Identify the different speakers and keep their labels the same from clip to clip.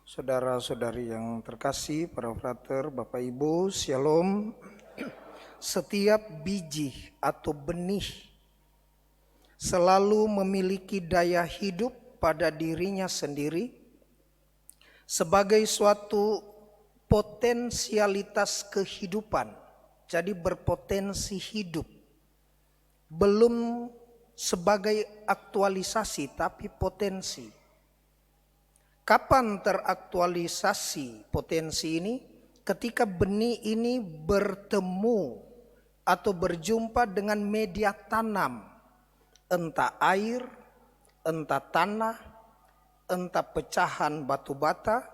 Speaker 1: Saudara-saudari yang terkasih, para frater, Bapak Ibu, Shalom. Setiap biji atau benih selalu memiliki daya hidup pada dirinya sendiri sebagai suatu potensialitas kehidupan. Jadi berpotensi hidup. Belum sebagai aktualisasi tapi potensi. Kapan teraktualisasi potensi ini? Ketika benih ini bertemu atau berjumpa dengan media tanam, entah air, entah tanah, entah pecahan batu bata,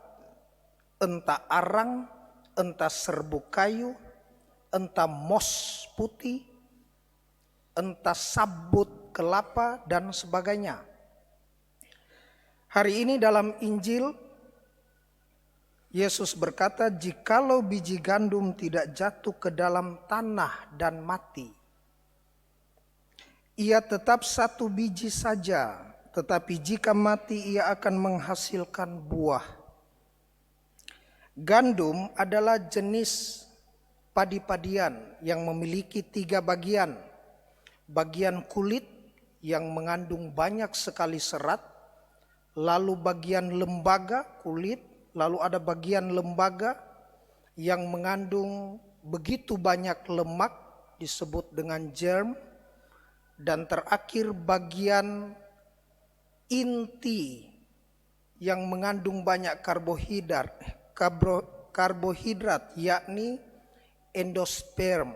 Speaker 1: entah arang, entah serbuk kayu, entah mos putih, entah sabut kelapa dan sebagainya. Hari ini dalam Injil, Yesus berkata, jikalau biji gandum tidak jatuh ke dalam tanah dan mati, ia tetap satu biji saja, tetapi jika mati ia akan menghasilkan buah. Gandum adalah jenis padi-padian yang memiliki 3 bagian. Bagian kulit yang mengandung banyak sekali serat, lalu bagian lembaga kulit, lalu ada bagian lembaga yang mengandung begitu banyak lemak disebut dengan germ, dan terakhir bagian inti yang mengandung banyak karbohidrat yakni endosperm.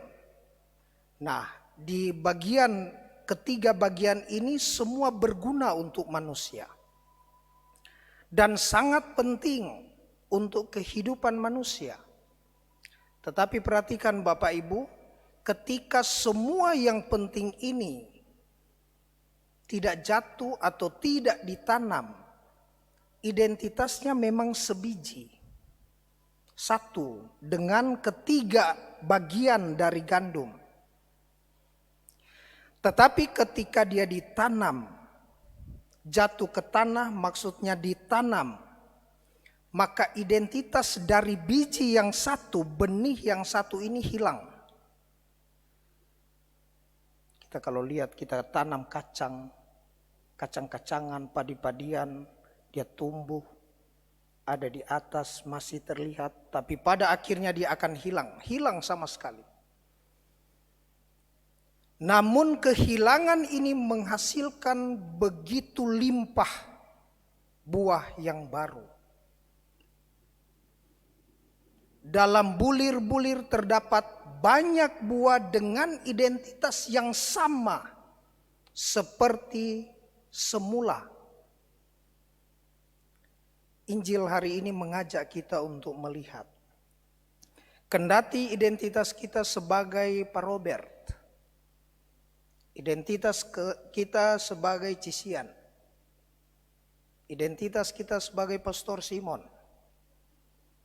Speaker 1: Nah, di bagian ketiga bagian ini semua berguna untuk manusia dan sangat penting untuk kehidupan manusia. Tetapi perhatikan Bapak Ibu, ketika semua yang penting ini tidak jatuh atau tidak ditanam, identitasnya memang sebiji. Satu dengan ketiga bagian dari gandum. Tetapi ketika dia ditanam, jatuh ke tanah, maksudnya ditanam, maka identitas dari biji yang satu, benih yang satu ini hilang. Kita kalau lihat, kita tanam kacang-kacangan, padi-padian, dia tumbuh, ada di atas masih terlihat, tapi pada akhirnya dia akan hilang sama sekali. Namun kehilangan ini menghasilkan begitu limpah buah yang baru. Dalam bulir-bulir terdapat banyak buah dengan identitas yang sama seperti semula. Injil hari ini mengajak kita untuk melihat. Kendati identitas kita sebagai Pak Robert, identitas kita sebagai Cisian, identitas kita sebagai Pastor Simon,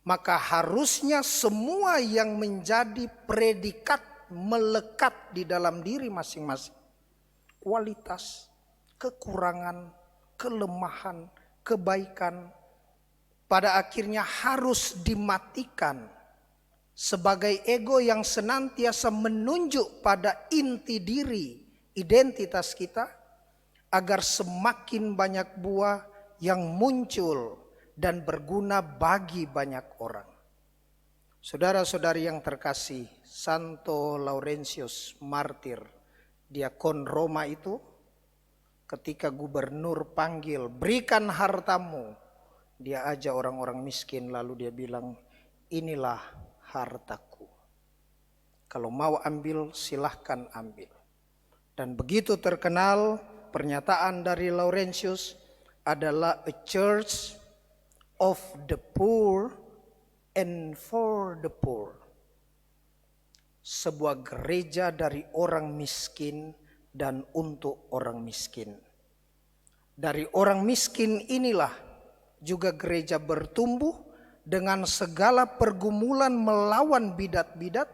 Speaker 1: maka harusnya semua yang menjadi predikat melekat di dalam diri masing-masing. Kualitas, kekurangan, kelemahan, kebaikan, pada akhirnya harus dimatikan sebagai ego yang senantiasa menunjuk pada inti diri, identitas kita, agar semakin banyak buah yang muncul dan berguna bagi banyak orang. Saudara-saudari yang terkasih, Santo Laurentius Martir, diakon Roma itu, ketika gubernur panggil, berikan hartamu, dia ajak orang-orang miskin, lalu dia bilang, inilah hartaku. Kalau mau ambil, silahkan ambil. Dan begitu terkenal pernyataan dari Laurentius adalah a church of the poor and for the poor. Sebuah gereja dari orang miskin dan untuk orang miskin. Dari orang miskin inilah juga gereja bertumbuh dengan segala pergumulan melawan bidat-bidat,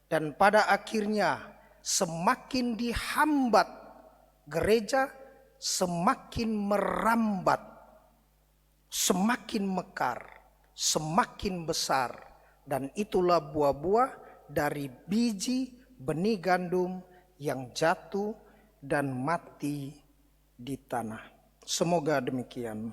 Speaker 1: dan pada akhirnya semakin dihambat gereja, semakin merambat, semakin mekar. semakin besar, dan itulah buah-buah dari biji benih gandum yang jatuh dan mati di tanah. Semoga demikian.